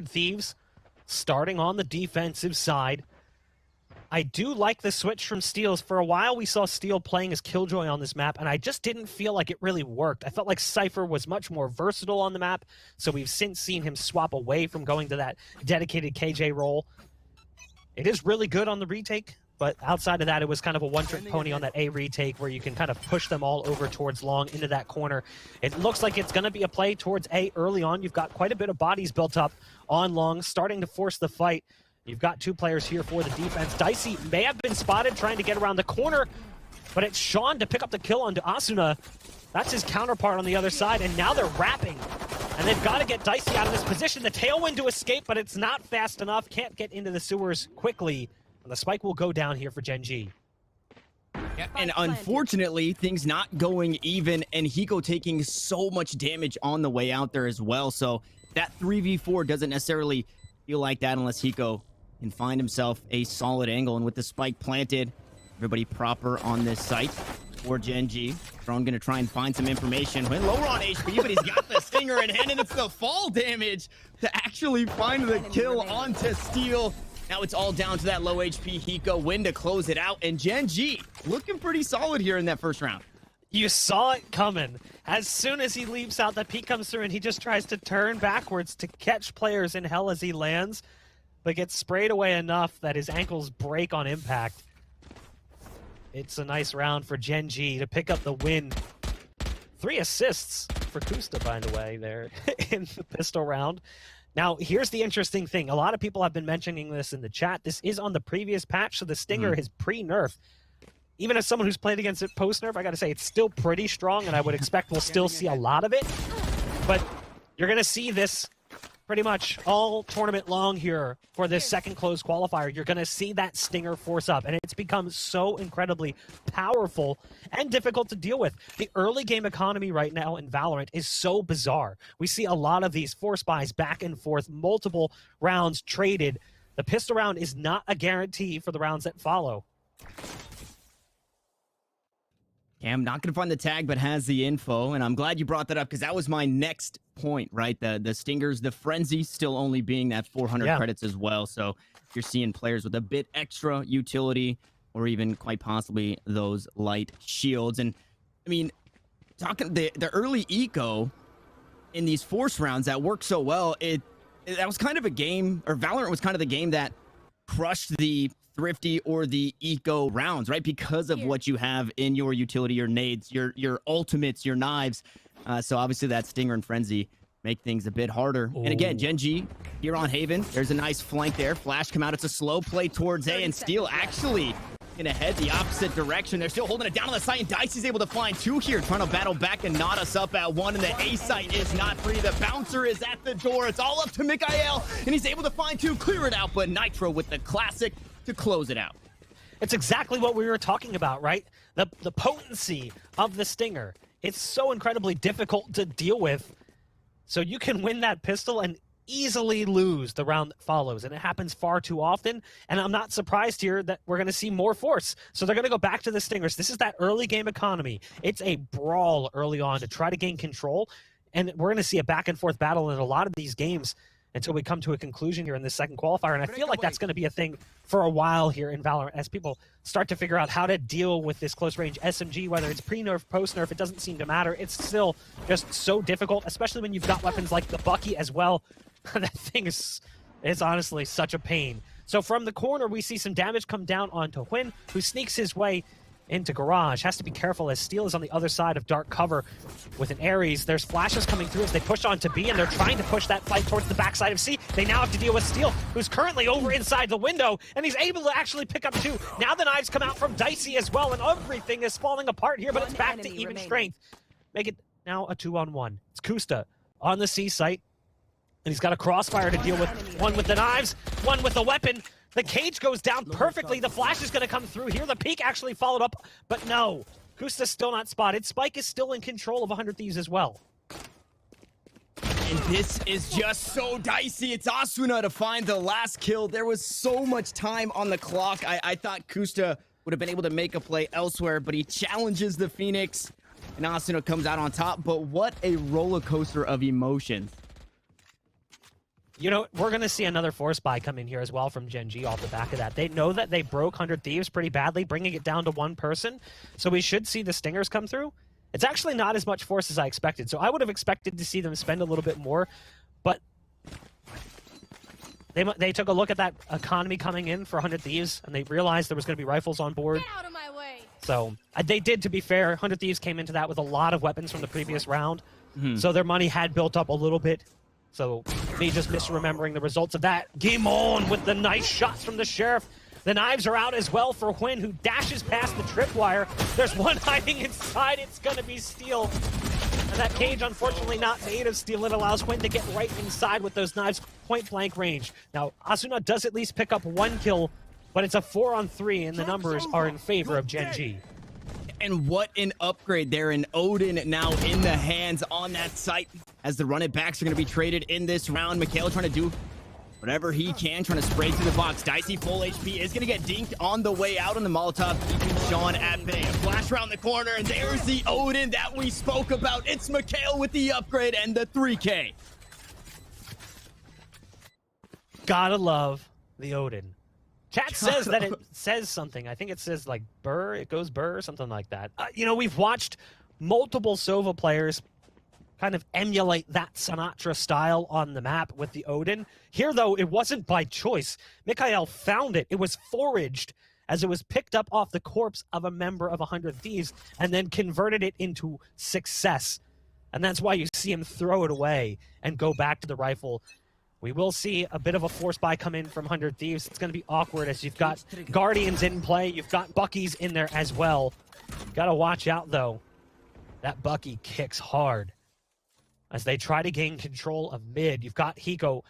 Thieves starting on the defensive side. I do like the switch from Steels. For a while, we saw Steel playing as Killjoy on this map, and I just didn't feel like it really worked. I felt like Cypher was much more versatile on the map, so we've since seen him swap away from going to that dedicated KJ role. It is really good on the retake, but outside of that, it was kind of a one-trick pony on that A retake where you can kind of push them all over towards long into that corner. It looks like it's going to be a play towards A early on. You've got quite a bit of bodies built up on long, starting to force the fight. You've got two players here for the defense. Dicey may have been spotted trying to get around the corner, but it's Sean to pick up the kill onto Asuna. That's his counterpart on the other side, and now they're wrapping. And they've got to get Dicey out of this position. The tailwind to escape, but it's not fast enough. Can't get into the sewers quickly. And the spike will go down here for Gen.G. Yeah, and unfortunately, things not going even, and Hiko taking so much damage on the way out there as well. So that 3v4 doesn't necessarily feel like that unless Hiko can find himself a solid angle. And with the spike planted, everybody proper on this site for Gen.G. Drone gonna try and find some information. Went lower on HP, but he's got the stinger in hand, and it's the fall damage to actually find the kill onto Steel. Now it's all down to that low HP Hiko win to close it out, and Gen.G looking pretty solid here in that first round. You saw it coming. As soon as he leaps out, that peek comes through, and he just tries to turn backwards to catch players in hell as he lands, but gets sprayed away enough that his ankles break on impact. It's a nice round for Gen.G to pick up the win. 3 assists for Kusta, by the way, there in the pistol round. Now, here's the interesting thing. A lot of people have been mentioning this in the chat. This is on the previous patch, so the stinger is pre-nerf. Even as someone who's played against it post-nerf, I gotta say, it's still pretty strong, and I would expect we'll still see a lot of it. But you're gonna see this pretty much all tournament long here for this second closed qualifier. You're going to see that stinger force up, and it's become so incredibly powerful and difficult to deal with. The early game economy right now in Valorant is so bizarre. We see a lot of these force buys back and forth, multiple rounds traded. The pistol round is not a guarantee for the rounds that follow. Cam not going to find the tag, but has the info, and I'm glad you brought that up because that was my next point, right? The stingers, the frenzy still only being that 400 credits as well. So you're seeing players with a bit extra utility or even quite possibly those light shields. And I mean, talking the early eco in these force rounds that worked so well, that was kind of a game, or Valorant was kind of the game that crushed the thrifty or the eco rounds, right? Because of what you have in your utility, your nades, your ultimates, your knives. So obviously that stinger and frenzy make things a bit harder. Ooh. And again, Gen.G here on Haven. There's a nice flank there. Flash come out. It's a slow play towards A, and Steel actually gonna head the opposite direction. They're still holding it down on the site, and Dicey's able to find 2 here, trying to battle back and knot us up at 1, and the A site is not free. The bouncer is at the door. It's all up to Mikael, and he's able to find 2, clear it out, but Nitro with the classic to close it out. It's exactly what we were talking about, right? The potency of the stinger. It's so incredibly difficult to deal with. So you can win that pistol and easily lose the round that follows, and it happens far too often. And I'm not surprised here that we're going to see more force. So they're going to go back to the stingers. This is that early game economy. It's a brawl early on to try to gain control, and we're going to see a back and forth battle in a lot of these games until we come to a conclusion here in this second qualifier. And I feel like that's going to be a thing for a while here in Valorant as people start to figure out how to deal with this close range SMG, whether it's pre-nerf, post-nerf, it doesn't seem to matter. It's still just so difficult, especially when you've got weapons like the Bucky as well. That thing is honestly such a pain. So from the corner, we see some damage come down onto Huynh, who sneaks his way into Garage. Has to be careful as Steel is on the other side of dark cover with an Ares. There's flashes coming through as they push on to B, and they're trying to push that fight towards the backside of C. They now have to deal with Steel, who's currently over inside the window, and he's able to actually pick up 2. Now the knives come out from Dicey as well, and everything is falling apart here, but it's back to even strength. Make it now a 2-on-1. It's Kusta on the C site, and he's got a crossfire to deal with. One with the knives, one with the weapon. The cage goes down perfectly. The flash is going to come through here. The peek actually followed up, but no. Kusta's still not spotted. Spike is still in control of 100 Thieves as well. And this is just so dicey. It's Asuna to find the last kill. There was so much time on the clock. I thought Kusta would have been able to make a play elsewhere, but he challenges the Phoenix, and Asuna comes out on top. But what a roller coaster of emotions. You know, we're going to see another force buy come in here as well from Gen.G off the back of that. They know that they broke 100 Thieves pretty badly, bringing it down to one person. So we should see the Stingers come through. It's actually not as much force as I expected. So I would have expected to see them spend a little bit more. But they took a look at that economy coming in for 100 Thieves, and they realized there was going to be rifles on board. Get out of my way. So they did, to be fair. 100 Thieves came into that with a lot of weapons from the previous round. So their money had built up a little bit. So me just misremembering the results of that. Game on with the nice shots from the Sheriff. The knives are out as well for Hwin, who dashes past the tripwire. There's one hiding inside. It's going to be Steel. And that cage, unfortunately, not made of steel. It allows Hwin to get right inside with those knives, point-blank range. Now, Asuna does at least pick up one kill, but it's a 4-on-3, and the numbers are in favor of Gen.G. And what an upgrade there, and Odin now in the hands on that site as the run it backs are going to be traded in this round. Mikhail trying to do whatever he can, trying to spray through the box. Dicey full HP is going to get dinked on the way out on the Molotov, keeping Sean at bay. A flash around the corner, and there's the Odin that we spoke about. It's Mikhail with the upgrade and the 3K. Gotta love the Odin. Chat says that it says something. I think it says like burr, it goes burr, something like that. You know, we've watched multiple Sova players kind of emulate that Sinatra style on the map with the Odin. Here, though, it wasn't by choice. Mikhail found it. It was foraged as it was picked up off the corpse of a member of 100 Thieves and then converted it into success. And that's why you see him throw it away and go back to the rifle. We will see a bit of a force buy come in from 100 Thieves. It's going to be awkward as you've got Guardians in play. You've got Bucky's in there as well. Got to watch out, though. That Bucky kicks hard as they try to gain control of mid. You've got Hiko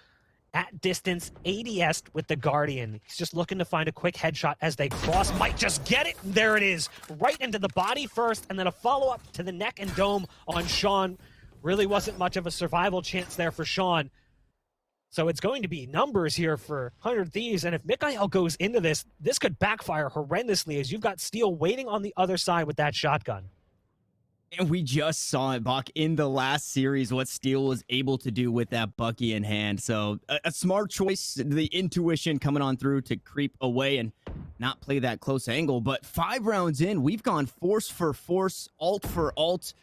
at distance, ADS with the Guardian. He's just looking to find a quick headshot as they cross. Might just get it. There it is. Right into the body first, and then a follow-up to the neck and dome on Sean. Really wasn't much of a survival chance there for Sean. So it's going to be numbers here for 100 Thieves, and if Mikhail goes into this, this could backfire horrendously as you've got Steel waiting on the other side with that shotgun. And we just saw it, Bach, in the last series, what Steel was able to do with that Bucky in hand. So a smart choice, the intuition coming on through to creep away and not play that close angle. But 5 rounds in, we've gone force for force, alt for alt.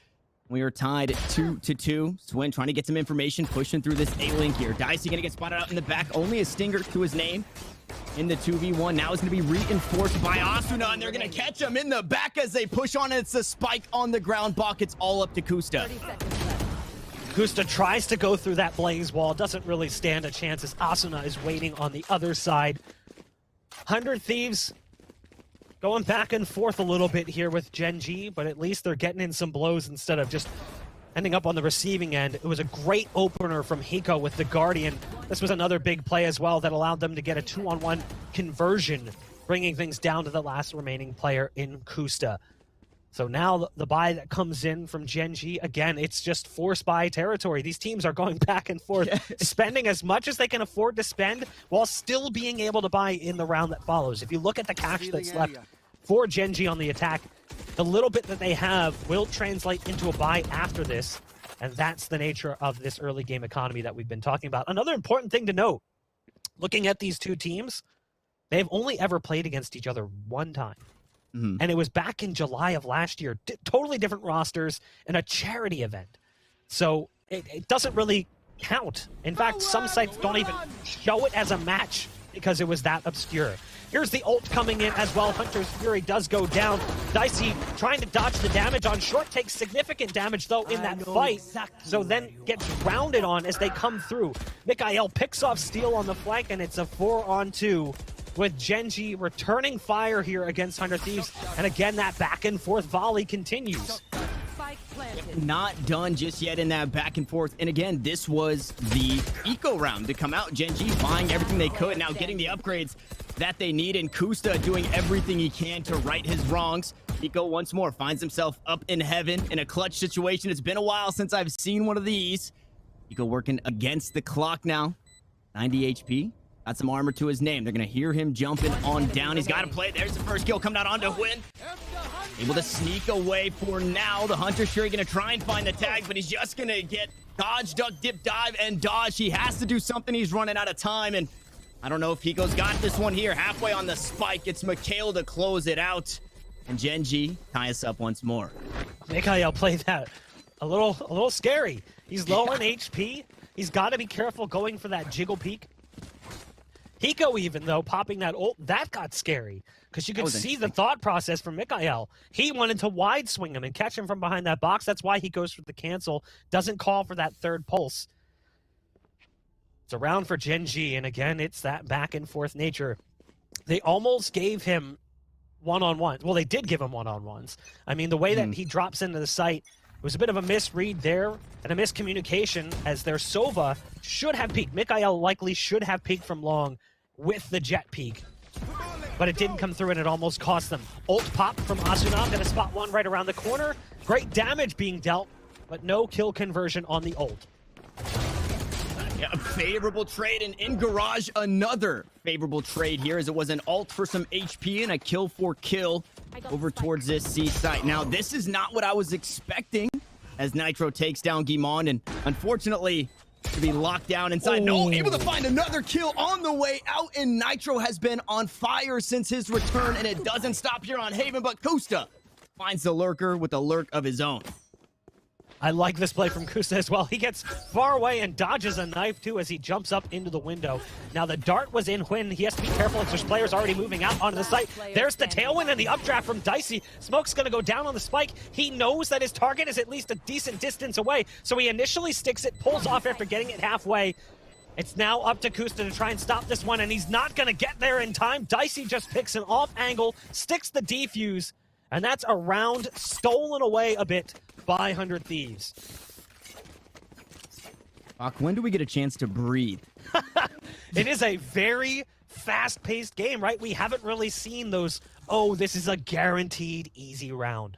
We are tied 2-2. Swin trying to get some information, pushing through this A-Link here. Dicey going to get spotted out in the back. Only a stinger to his name in the 2v1. Now it's going to be reinforced by Asuna, and they're going to catch him in the back as they push on. It's a spike on the ground. Bach, it's all up to Kusta. Kusta tries to go through that blaze wall. Doesn't really stand a chance as Asuna is waiting on the other side. 100 Thieves going back and forth a little bit here with Gen.G, but at least they're getting in some blows instead of just ending up on the receiving end. It was a great opener from Hiko with the Guardian. This was another big play as well that allowed them to get a 2-on-1 conversion, bringing things down to the last remaining player in Kusta. So now the buy that comes in from Gen.G, again, it's just force buy territory. These teams are going back and forth, spending as much as they can afford to spend while still being able to buy in the round that follows. If you look at the cash that's left for Gen.G on the attack, the little bit that they have will translate into a buy after this, and that's the nature of this early game economy that we've been talking about. Another important thing to note, looking at these two teams, they've only ever played against each other one time. And it was back in July of last year. Totally different rosters and a charity event. So it doesn't really count. In fact, some sites don't even show it as a match because it was that obscure. Here's the ult coming in as well. Hunter's Fury does go down. Dicey trying to dodge the damage on short, takes significant damage though in that fight. So then gets rounded on as they come through. Mikhail picks off Steel on the flank, and it's a 4-on-2. With Gen.G returning fire here against 100 Thieves. And again, that back and forth volley continues. Not done just yet in that back and forth. And again, this was the eco round to come out. Gen.G buying everything they could, now getting the upgrades that they need. And Kusta doing everything he can to right his wrongs. Eco once more finds himself up in heaven in a clutch situation. It's been a while since I've seen one of these. Eco working against the clock now. 90 HP. Got some armor to his name. They're going to hear him jumping on down. He's got to play. There's the first kill coming out onto Win. Able to sneak away for now. The Hunter's sure going to try and find the tag, but he's just going to get dodge, duck, dip, dive, and dodge. He has to do something. He's running out of time, and I don't know if Hiko's got this one here. Halfway on the spike, it's Mikhail to close it out. And Gen.G tie us up once more. Mikhail played that a little scary. He's low on HP. He's got to be careful going for that jiggle peek. Hiko even, though, popping that ult, that got scary. Because you could see the thought process from Mikhail. He wanted to wide swing him and catch him from behind that box. That's why he goes for the cancel. Doesn't call for that third pulse. It's a round for Gen.G, and again, it's that back and forth nature. They almost gave him one-on-ones. Well, they did give him one-on-ones. I mean, the way that he drops into the site, it was a bit of a misread there and a miscommunication as their Sova should have peeked. Mikhail likely should have peeked from long with the jet peek. But it didn't come through and it almost cost them. Ult pop from Asuna, gonna spot one right around the corner. Great damage being dealt, but no kill conversion on the ult. Yeah, a favorable trade, and in Garage, another favorable trade here as it was an ult for some HP and a kill for kill over towards this C site. Now, this is not what I was expecting as Nitro takes down Guimond, and unfortunately, to be locked down inside. No, able to find another kill on the way out, and Nitro has been on fire since his return, and it doesn't stop here on Haven, but Kusta finds the lurker with a lurk of his own. I like this play from Kusta as well. He gets far away and dodges a knife too as he jumps up into the window. Now the dart was in Hwin. He has to be careful as there's players already moving out onto the site. There's the tailwind and the updraft from Dicey. Smoke's gonna go down on the spike. He knows that his target is at least a decent distance away, so he initially sticks it, pulls off after getting it halfway. It's now up to Kusta to try and stop this one, and he's not gonna get there in time. Dicey just picks an off angle, sticks the defuse, and that's a round stolen away a bit by 100 Thieves. Bach, when do we get a chance to breathe? It is a very fast-paced game, right? We haven't really seen those, oh, this is a guaranteed easy round,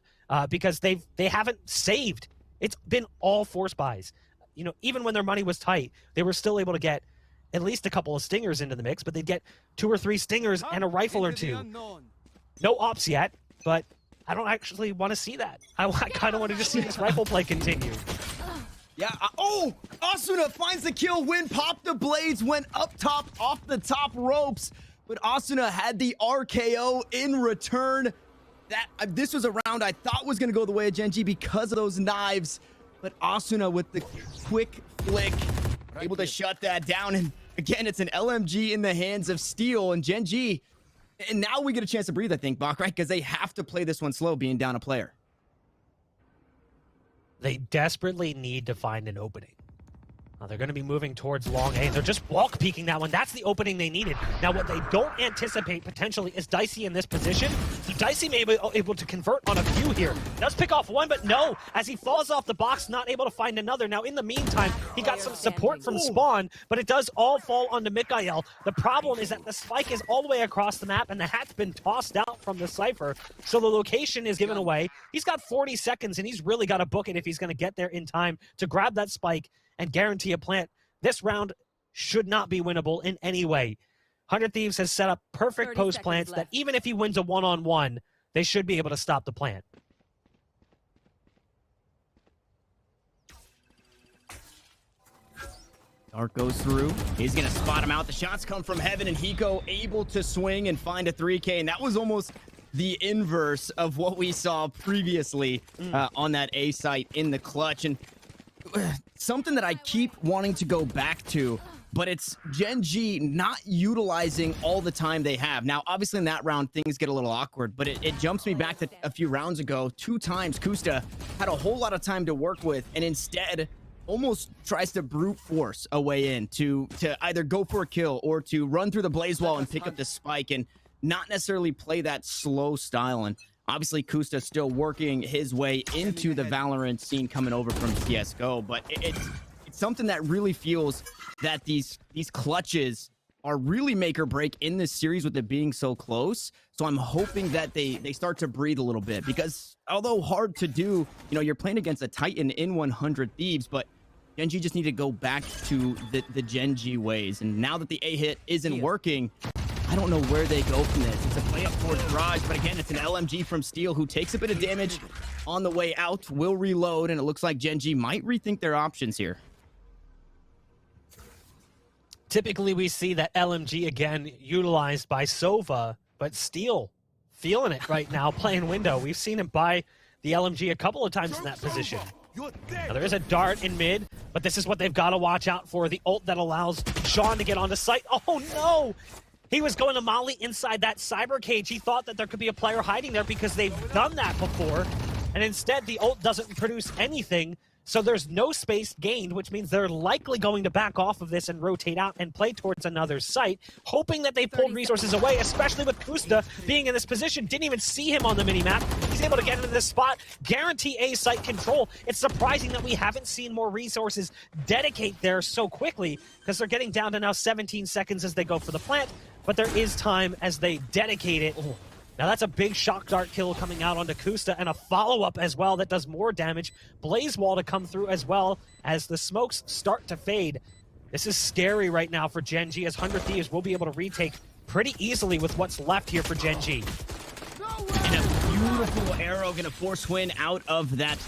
because they haven't saved. It's been all force buys. You know, even when their money was tight, they were still able to get at least a couple of stingers into the mix, but they'd get 2 or 3 stingers and a rifle or 2. No ops yet, but I don't actually want to see that. I kind of want to just see this rifle play continue. Yeah, oh! Asuna finds the kill, Win popped the blades, went up top, off the top ropes, but Asuna had the RKO in return. This was a round I thought was going to go the way of Gen.G because of those knives, but Asuna with the quick flick, able to shut that down, and again, it's an LMG in the hands of Steel, and Gen.G, and now we get a chance to breathe, I think, Bach, right? Because they have to play this one slow, being down a player. They desperately need to find an opening. They're going to be moving towards long A. They're just walk peeking that one. That's the opening they needed. Now, what they don't anticipate potentially is Dicey in this position. Dicey may be able to convert on a few here. Does pick off one, but no, as he falls off the box, not able to find another. Now, in the meantime, he got some support from Spawn, but it does all fall onto Mikhail. The problem is that the spike is all the way across the map, and the hat's been tossed out from the Cypher, so the location is given away. He's got 40 seconds, and he's really got to book it if he's going to get there in time to grab that spike and guarantee a plant. This round should not be winnable in any way. 100 Thieves has set up perfect post plants that even if he wins a one-on-one, they should be able to stop the plant. Dart goes through. He's going to spot him out. The shots come from Heaven, and Hiko able to swing and find a 3K, and that was almost the inverse of what we saw previously on that A site in the clutch. And something that I keep wanting to go back to, but it's Gen.G not utilizing all the time they have. Now, obviously in that round, things get a little awkward, but it jumps me back to a few rounds ago. 2 times Kusta had a whole lot of time to work with, and instead almost tries to brute force a way in to either go for a kill or to run through the blaze wall and pick up the spike and not necessarily play that slow style. And obviously, Kusta still working his way into the Valorant scene coming over from CSGO, but it's something that really feels that these clutches are really make or break in this series with it being so close. So I'm hoping that they start to breathe a little bit, because although hard to do, you know, you're playing against a Titan in 100 Thieves, but Gen.G just need to go back to the Gen.G ways. And now that the A hit isn't working, I don't know where they go from this. It's a play up towards Garage, but again, it's an LMG from Steel who takes a bit of damage on the way out, will reload, and it looks like Gen.G might rethink their options here. Typically, we see that LMG again utilized by Sova, but Steel feeling it right now, playing window. We've seen him buy the LMG a couple of times in that position. Now, there is a dart in mid, but this is what they've got to watch out for. The ult that allows Sean to get onto site. Oh, no! He was going to molly inside that cyber cage. He thought that there could be a player hiding there because they've done that before. And instead, the ult doesn't produce anything. So there's no space gained, which means they're likely going to back off of this and rotate out and play towards another site, hoping that they pulled resources away, especially with Kusta being in this position. Didn't even see him on the minimap. He's able to get into this spot, guarantee A site control. It's surprising that we haven't seen more resources dedicate there so quickly, because they're getting down to now 17 seconds as they go for the plant, but there is time as they dedicate it. Now that's a big shock dart kill coming out onto Kusta, and a follow-up as well that does more damage. Blaze Wall to come through as well as the smokes start to fade. This is scary right now for Gen.G, as 100 Thieves will be able to retake pretty easily with what's left here for Gen.G. And a beautiful arrow gonna force Win out of that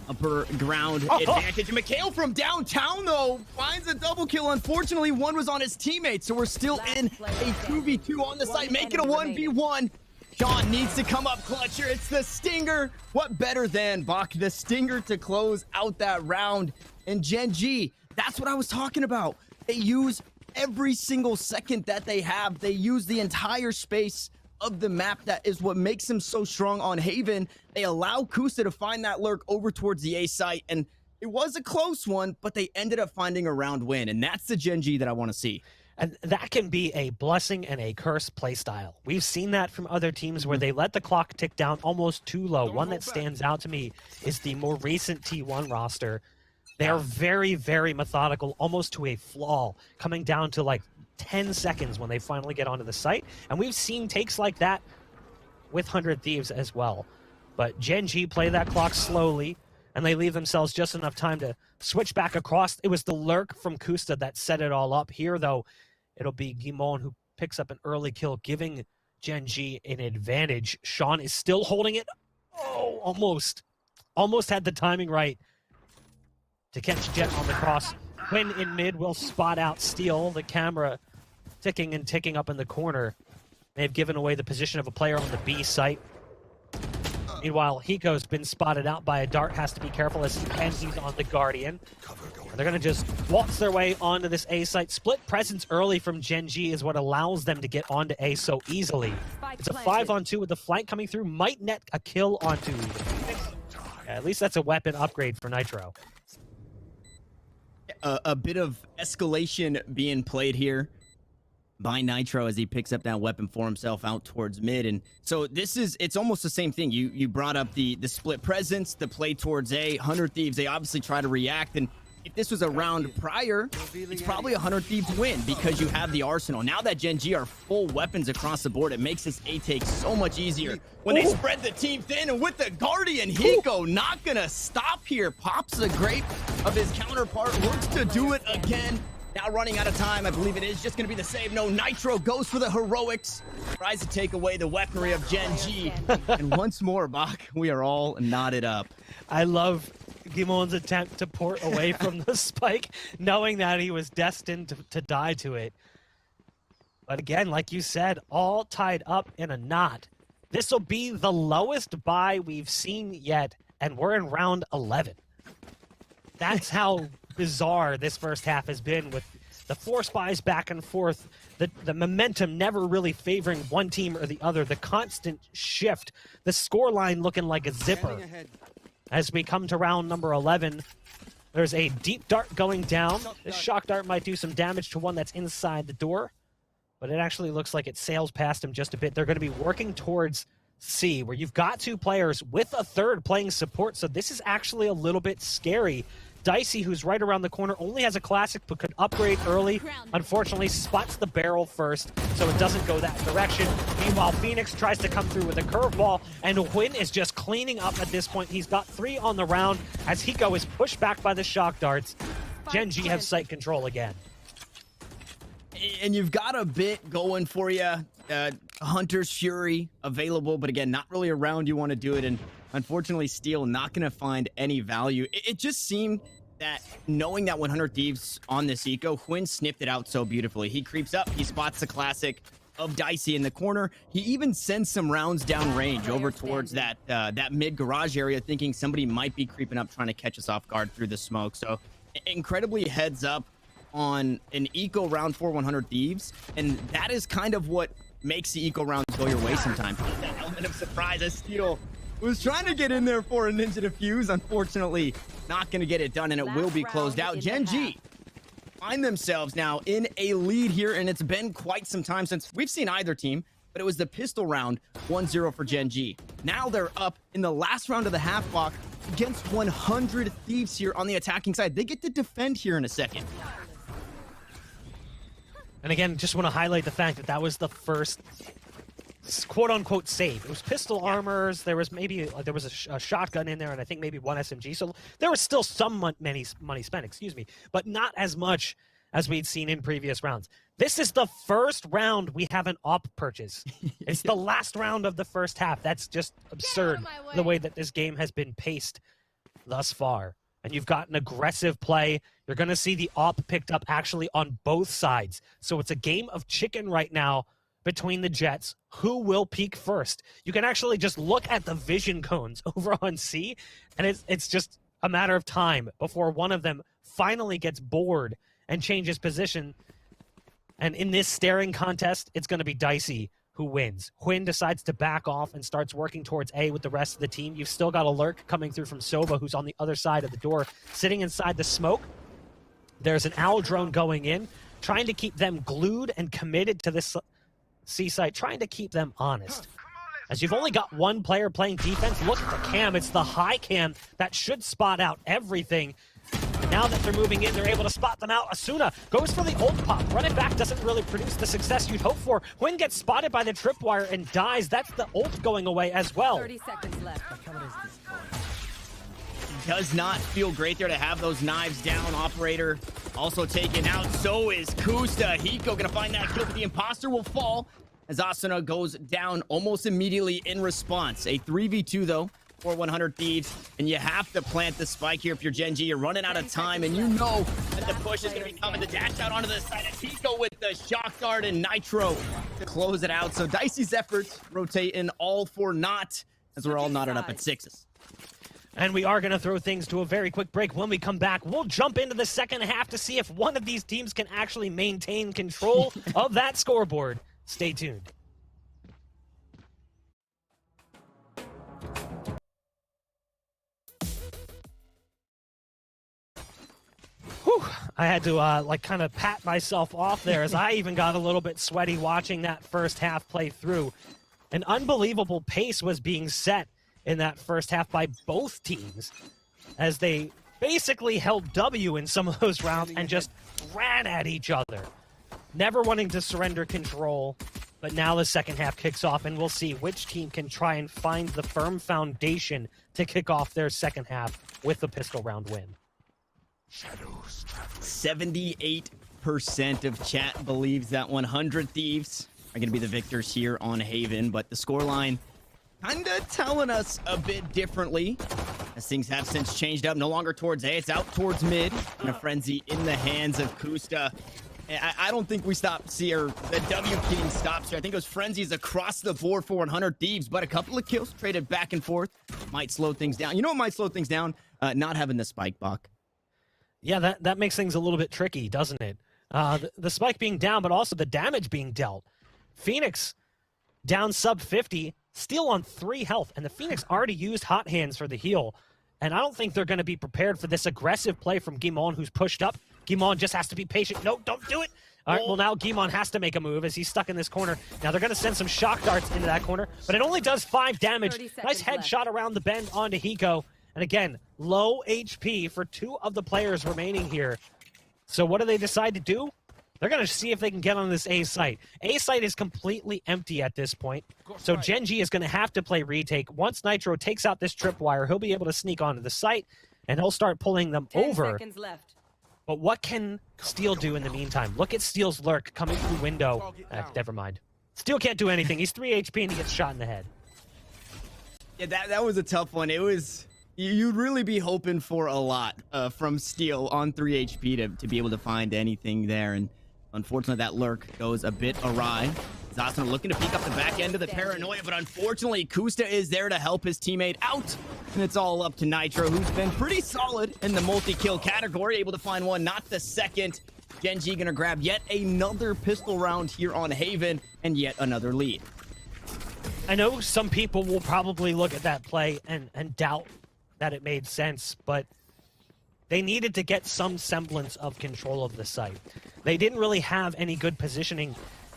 upper ground advantage. And Mikhail from downtown, though, finds a double kill. Unfortunately, one was on his teammate, so we're still in a 2v2 on the site. Make it a 1v1. Sean needs to come up clutch here. It's the Stinger. What better than Bach, the Stinger, to close out that round? And Gen.G, that's what I was talking about. They use every single second that they have. They use the entire space of the map. That is what makes them so strong on Haven. They allow Kusta to find that lurk over towards the A site, and it was a close one, but they ended up finding a round win, and that's the Gen.G that I want to see. And that can be a blessing and a curse playstyle. We've seen that from other teams where they let the clock tick down almost too low. One that stands out to me is the more recent T1 roster. They are very, very methodical, almost to a flaw, coming down to like 10 seconds when they finally get onto the site. And we've seen takes like that with 100 Thieves as well. But Gen.G play that clock slowly, and they leave themselves just enough time to switch back across. It was the lurk from Kusta that set it all up. Here, though, it'll be Guimon who picks up an early kill, giving Gen.G an advantage. Sean is still holding it. Oh, almost. Almost had the timing right to catch Jet on the cross. Quinn in mid will spot out Steel. The camera ticking and ticking up in the corner. They've given away the position of a player on the B site. Meanwhile, Hiko's been spotted out by a dart. Has to be careful as he's on the Guardian. And they're going to just waltz their way onto this A site. Split presence early from Gen.G is what allows them to get onto A so easily. It's a 5-on-2 with the flank coming through. Might net a kill onto Phoenix. Yeah, at least that's a weapon upgrade for Nitro. A bit of escalation being played here by Nitro as he picks up that weapon for himself out towards mid. And so it's almost the same thing. You brought up the split presence, the play towards A. 100 Thieves, they obviously try to react, and if this was a round prior, it's probably 100 Thieves win because you have the arsenal. Now that Gen.G are full weapons across the board, it makes this A take so much easier. When they spread the team thin, and with the Guardian, Hiko not gonna stop here. Pops the grape of his counterpart, looks to do it again. Now running out of time, I believe it is just going to be the save. No, Nitro goes for the heroics, tries to take away the weaponry of Gen.G. And once more, Bach, we are all knotted up. I love Guimon's attempt to port away from the spike, knowing that he was destined to die to it. But again, like you said, all tied up in a knot. This will be the lowest buy we've seen yet, and we're in round 11. That's how bizarre this first half has been, with the 4 spies back and forth, the momentum never really favoring one team or the other, the constant shift, the scoreline looking like a zipper. As we come to round number 11, there's a deep dart going down. This shock dart might do some damage to one that's inside the door, but it actually looks like it sails past him just a bit. They're going to be working towards C, where you've got 2 players with a third playing support, so this is actually a little bit scary. Dicey, who's right around the corner, only has a classic but could upgrade early. Unfortunately, spots the barrel first, so it doesn't go that direction. Meanwhile, Phoenix tries to come through with a curveball, and Win is just cleaning up at this point. He's got 3 on the round as Hiko is pushed back by the shock darts. Gen.G have site control again. And you've got a bit going for you. Hunter's Fury available, but again, not really around you want to do it. And unfortunately, Steel not going to find any value. It just seemed that knowing that 100 Thieves on this eco, Quinn sniffed it out so beautifully. He creeps up, he spots the classic of Dicey in the corner. He even sends some rounds down range over towards that mid garage area, thinking somebody might be creeping up trying to catch us off guard through the smoke. So incredibly heads up on an eco round for 100 Thieves, and that is kind of what makes the eco rounds go your way sometimes. That element of surprise as Steel was trying to get in there for a ninja defuse. Unfortunately, not going to get it done, and it will be closed out. Gen.G find themselves now in a lead here, and it's been quite some time since we've seen either team, but it was the pistol round, 1-0 for Gen.G. Now they're up in the last round of the half block against 100 Thieves here on the attacking side. They get to defend here in a second. And again, just want to highlight the fact that that was the first quote-unquote save. It was pistol armors. There was maybe a shotgun in there, and I think maybe one SMG. So there was still some money spent, excuse me, but not as much as we'd seen in previous rounds. This is the first round we have an op purchase. It's the last round of the first half. That's just absurd, the way that this game has been paced thus far. And you've got an aggressive play. You're going to see the op picked up actually on both sides. So it's a game of chicken right now between the Jets. Who will peak first? You can actually just look at the vision cones over on C, and it's just a matter of time before one of them finally gets bored and changes position. And in this staring contest, it's going to be Dicey who wins. Quinn decides to back off and starts working towards A with the rest of the team. You've still got a lurk coming through from Soba, who's on the other side of the door, sitting inside the smoke. There's an owl drone going in, trying to keep them glued and committed to this C site, trying to keep them honest. As you've only got one player playing defense, look at the cam. It's the high cam that should spot out everything. Now that they're moving in, they're able to spot them out. Asuna goes for the ult pop. Running back doesn't really produce the success you'd hope for. Quinn gets spotted by the tripwire and dies. That's the ult going away as well. 30 seconds left. Does not feel great there to have those knives down. Operator also taken out. So is Kusta. Hiko gonna find that kill, but the imposter will fall as Asuna goes down almost immediately in response. A 3v2 though for 100 Thieves, and you have to plant the spike here if you're Gen.G. You're running out of time, and you know that the push is going to be coming. The dash out onto the side, and Hiko with the shock guard and Nitro to close it out. So Dicey's efforts rotate in all for naught as we're all knotted up at sixes. And we are going to throw things to a very quick break. When we come back, we'll jump into the second half to see if one of these teams can actually maintain control of that scoreboard. Stay tuned. Whew, I had to kind of pat myself off there as I even got a little bit sweaty watching that first half play through. An unbelievable pace was being set in that first half by both teams as they basically held W in some of those rounds and just ran at each other, never wanting to surrender control. But now the second half kicks off, and we'll see which team can try and find the firm foundation to kick off their second half with the pistol round win. 78% of chat believes that 100 Thieves are going to be the victors here on Haven, but the scoreline kind of telling us a bit differently as things have since changed up. No longer towards A, it's out towards mid, and a frenzy in the hands of Kusta. I don't think we stopped here. The W King stops here. I think it was frenzies across the board for 100 Thieves, but a couple of kills traded back and forth might slow things down. You know what might slow things down? Not having the spike buck. Yeah, that makes things a little bit tricky, doesn't it? The spike being down, but also the damage being dealt. Phoenix down sub 50, still on 3 health, and the Phoenix already used hot hands for the heal. And I don't think they're going to be prepared for this aggressive play from Guimon, who's pushed up. Guimon just has to be patient. No, don't do it. All right, well, now Guimon has to make a move as he's stuck in this corner. Now they're going to send some shock darts into that corner, but it only does 5 damage. Nice headshot around the bend onto Hiko. And again, low HP for 2 of the players remaining here. So what do they decide to do? They're going to see if they can get on this A site. A site is completely empty at this point. So Gen.G is going to have to play retake. Once Nitro takes out this tripwire, he'll be able to sneak onto the site, and he'll start pulling them 10 over. seconds left. But what can Steel do in the meantime? Look at Steel's lurk coming through window. Never mind. Steel can't do anything. He's 3 HP and he gets shot in the head. Yeah, that was a tough one. It was... You'd really be hoping for a lot from Steel on 3 HP to be able to find anything there. And unfortunately, that lurk goes a bit awry. Zasuna looking to peek up the back end of the paranoia, but unfortunately, Kusta is there to help his teammate out. And it's all up to Nitro, who's been pretty solid in the multi-kill category, able to find one, not the second. Gen.G gonna grab yet another pistol round here on Haven, and yet another lead. I know some people will probably look at that play and doubt that it made sense, but they needed to get some semblance of control of the site. They didn't really have any good positioning,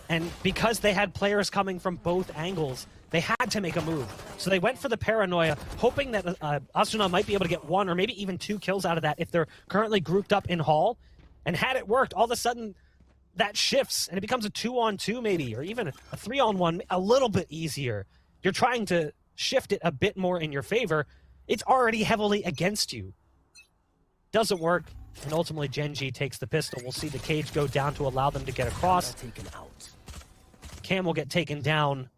and because they had players coming from both angles, they had to make a move. So they went for the paranoia, hoping that Asuna might be able to get 1 or maybe even 2 kills out of that if they're currently grouped up in Hall. And had it worked, all of a sudden that shifts and it becomes a 2-on-2 maybe, or even a 3-on-1, a little bit easier. You're trying to shift it a bit more in your favor. It's already heavily against you. Doesn't work, and ultimately Gen.G takes the pistol. We'll see the cage go down to allow them to get across. Cam will get taken down.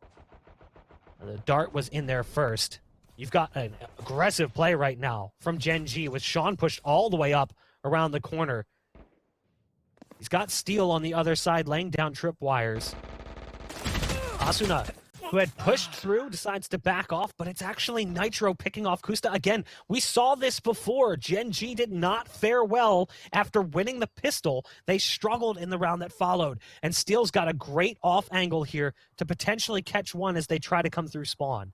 The dart was in there first. You've got an aggressive play right now from Gen.G with Sean pushed all the way up around the corner. He's got Steel on the other side laying down tripwires. Asuna, who had pushed through, decides to back off, but it's actually Nitro picking off Kusta. Again, we saw this before. Gen.G did not fare well after winning the pistol. They struggled in the round that followed, and Steel's got a great off angle here to potentially catch one as they try to come through spawn.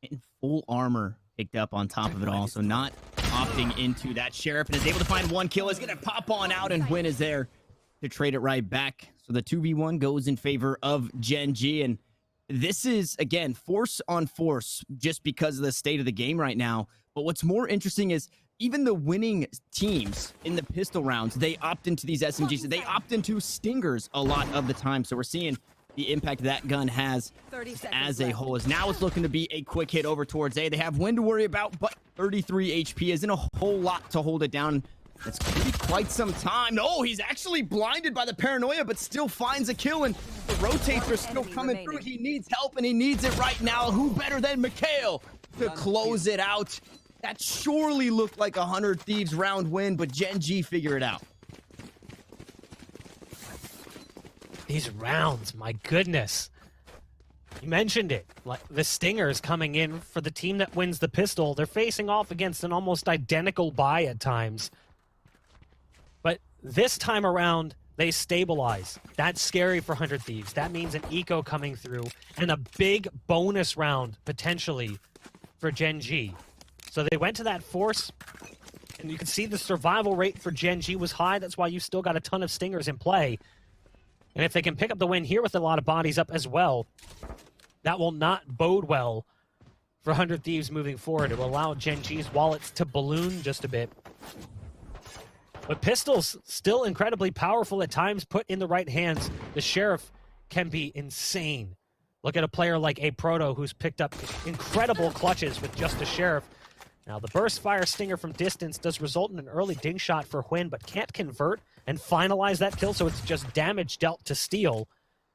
In full armor picked up on top of it all, so not opting into that. Sheriff is able to find 1 kill, is going to pop on out, and Win is there to trade it right back. So the 2v1 goes in favor of Gen.G, and this is, again, force on force just because of the state of the game right now. But what's more interesting is even the winning teams in the pistol rounds, they opt into these SMGs. They opt into Stingers a lot of the time. So we're seeing the impact that gun has as a whole. As now it's looking to be a quick hit over towards A. They have Win to worry about, but 33 HP isn't a whole lot to hold it down. It's going to be quite some time. No, he's actually blinded by the paranoia, but still finds a kill, and the rotates are still coming through. He needs help, and he needs it right now. Who better than Mikhail to close it out? That surely looked like a 100 Thieves round win, but Gen.G figure it out. These rounds, my goodness. You mentioned it. Like the Stingers coming in for the team that wins the pistol. They're facing off against an almost identical buy at times. But this time around, they stabilize. That's scary for 100 Thieves. That means an eco coming through and a big bonus round, potentially, for Gen.G. So they went to that force, and you can see the survival rate for Gen.G was high. That's why you still got a ton of Stingers in play. And if they can pick up the win here with a lot of bodies up as well, that will not bode well for 100 Thieves moving forward. It will allow Gen.G's wallets to balloon just a bit. But pistols, still incredibly powerful at times, put in the right hands. The Sheriff can be insane. Look at a player like A Proto, who's picked up incredible clutches with just a Sheriff. Now, the burst fire stinger from distance does result in an early ding shot for Hwin, but can't convert and finalize that kill, so it's just damage dealt to Steel.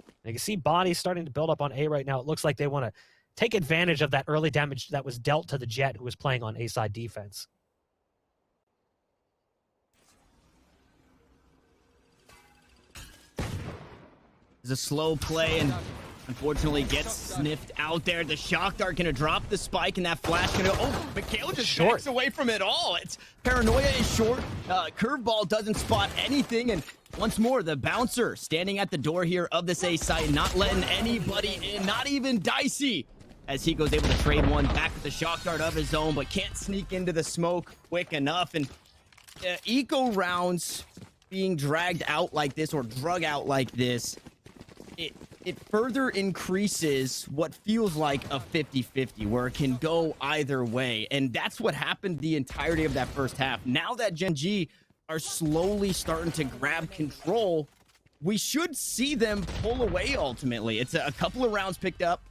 And you can see bodies starting to build up on A right now. It looks like they want to take advantage of that early damage that was dealt to the Jet, who was playing on A-side defense. It's a slow play, and unfortunately gets sniffed out there. The shock dart gonna drop the spike, and that flash gonna... Oh, Mikhail just backs away from it all. It's paranoia is short. Curveball doesn't spot anything, and once more, the bouncer standing at the door here of this A site, not letting anybody in, not even Dicey, as he goes able to trade one back with the shock dart of his own, but can't sneak into the smoke quick enough. And eco rounds being dragged out like this, or drug out like this, it further increases what feels like a 50-50, where it can go either way. And that's what happened the entirety of that first half. Now that Gen.G are slowly starting to grab control, we should see them pull away ultimately. It's a couple of rounds picked up.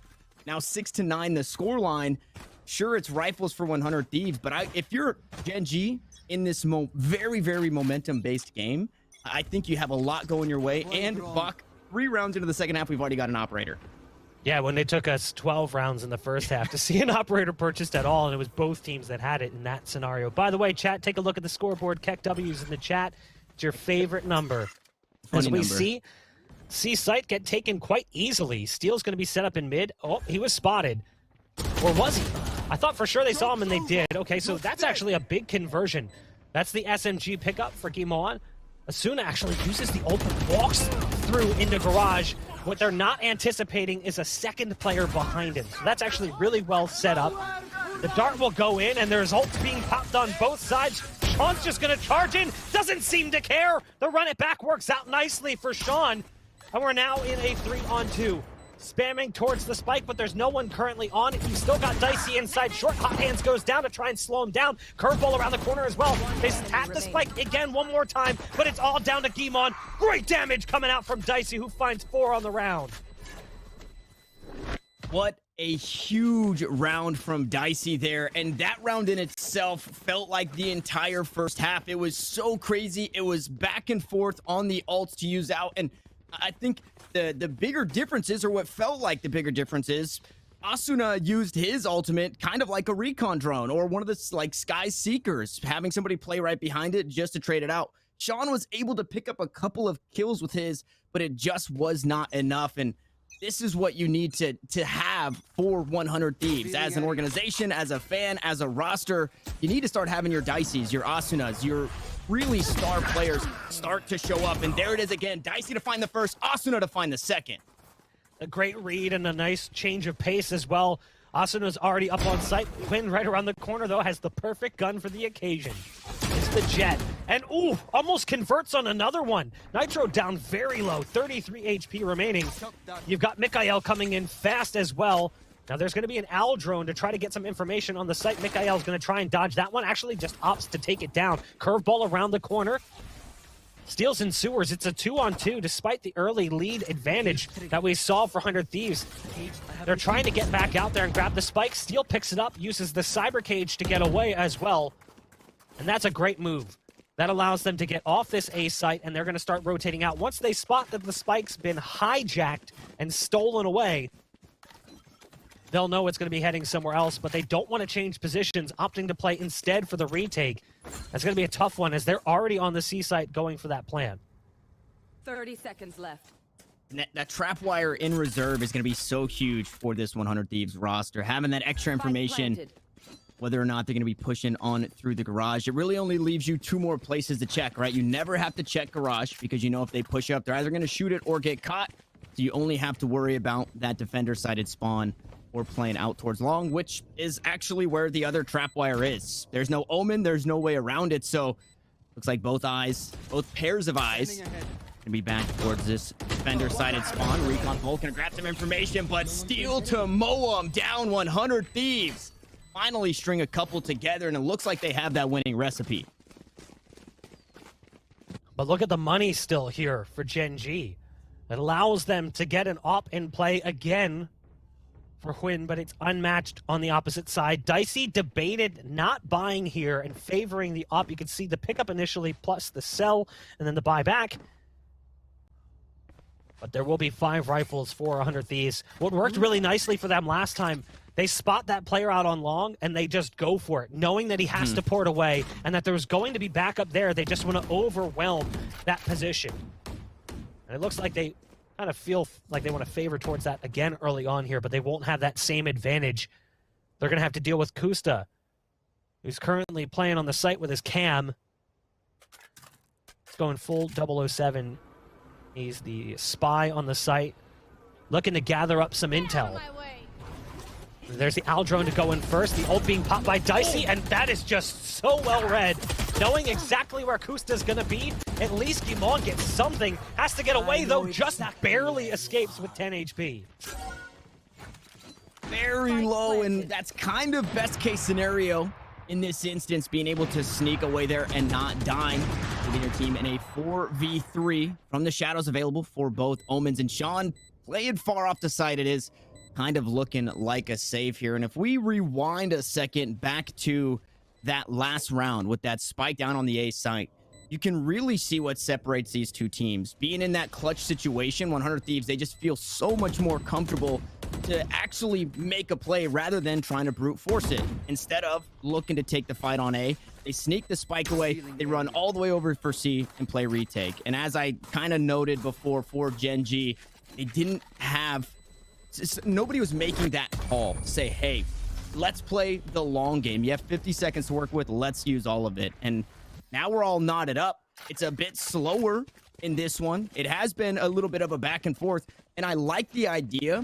Now 6-9 the scoreline. Sure, it's rifles for 100 Thieves, but if you're Gen.G, in this very, very momentum-based game, I think you have a lot going your way. And Bach, 3 rounds into the second half, we've already got an operator. Yeah, when they took us 12 rounds in the first half to see an operator purchased at all, and it was both teams that had it in that scenario. By the way, chat, take a look at the scoreboard. Keck W's in the chat. It's your favorite number. As we see site get taken quite easily. Steel's going to be set up in mid. Oh, he was spotted. Or was he? I thought for sure they saw him, and they did. Okay, so that's actually a big conversion. That's the SMG pickup for Gimon. Asuna actually uses the ult and walks through into garage. What they're not anticipating is a second player behind him. So that's actually really well set up. The dart will go in, and there's ults being popped on both sides. Sean's just going to charge in. Doesn't seem to care. The run it back works out nicely for Sean. And we're now in a 3-on-2. Spamming towards the spike, but there's no one currently on it. You've still got Dicey inside. Short Hot Hands goes down to try and slow him down. Curveball around the corner as well. They tap the spike again one more time, but it's all down to Gimon. Great damage coming out from Dicey, who finds 4 on the round. What a huge round from Dicey there, and that round in itself felt like the entire first half. It was so crazy. It was back and forth on the ults to use out, and I think the bigger differences, or what felt like the bigger differences, Asuna used his ultimate kind of like a recon drone or one of the like Sky Seekers, having somebody play right behind it just to trade it out. Sean was able to pick up a couple of kills with his, but it just was not enough. And this is what you need to have for 100 Thieves. As an organization, as a fan, as a roster, you need to start having your Diceys, your Asunas, your really star players start to show up. And there it is again. Dicey to find the first, Asuna to find the second. A great read and a nice change of pace as well. Asuna's already up on site. Quinn right around the corner, though, has the perfect gun for the occasion. It's the Jet. And, ooh, almost converts on another one. Nitro down very low, 33 HP remaining. You've got Mikael coming in fast as well. Now there's going to be an owl drone to try to get some information on the site. Mikael's going to try and dodge that one. Actually just opts to take it down. Curveball around the corner. Steals and Sewers. It's a 2-on-2 despite the early lead advantage that we saw for 100 Thieves. They're trying to get back out there and grab the spike. Steel picks it up, uses the cyber cage to get away as well. And that's a great move. That allows them to get off this A site, and they're going to start rotating out. Once they spot that the spike's been hijacked and stolen away, they'll know it's going to be heading somewhere else, but they don't want to change positions, opting to play instead for the retake. That's going to be a tough one, as they're already on the C site going for that plan. 30 seconds left. And that trap wire in reserve is going to be so huge for this 100 Thieves roster. Having that extra information, whether or not they're going to be pushing on through the garage, it really only leaves you 2 more places to check, right? You never have to check garage, because you know if they push up, they're either going to shoot it or get caught. So you only have to worry about that defender-sided spawn or playing out towards long, which is actually where the other trap wire is. There's no omen, there's no way around it, so looks like both pairs of eyes gonna be back towards this defender-sided spawn. Recon Bolt gonna grab some information, but Steel to mow him down. 100 Thieves finally string a couple together, and it looks like they have that winning recipe. But look at the money still here for Gen.G. It allows them to get an op in play again for Huynh, but it's unmatched on the opposite side. Dicey debated not buying here and favoring the op. You can see the pickup initially plus the sell and then the buyback. But there will be 5 rifles for 100 Thieves. What worked really nicely for them last time, they spot that player out on long and they just go for it, knowing that he has to port away and that there's going to be backup there. They just want to overwhelm that position. And it looks like they kind of feel like they want to favor towards that again early on here, but they won't have that same advantage. They're going to have to deal with Kusta, who's currently playing on the site with his cam. He's going full 007. He's the spy on the site, looking to gather up some intel. There's the owl drone to go in first. The ult being popped by Dicey, and that is just so well read. Knowing exactly where Kusta's gonna be, at least Gimon gets something. Has to get away though, just barely escapes with 10 HP. Very low, and that's kind of best case scenario in this instance, being able to sneak away there and not dying. Leading your team in a 4v3 from the shadows available for both Omens and Sean. Played far off the side, it is kind of looking like a save here. And if we rewind a second back to that last round with that spike down on the A site, you can really see what separates these two teams. Being in that clutch situation, 100 Thieves, they just feel so much more comfortable to actually make a play rather than trying to brute force it. Instead of looking to take the fight on A, they sneak the spike away, they run all the way over for C and play retake. And as I kind of noted before for Gen.G, they didn't have... Nobody was making that call to say, hey, let's play the long game. You have 50 seconds to work with. Let's use all of it. And now we're all knotted up. It's a bit slower in this one. It has been a little bit of a back and forth. And I like the idea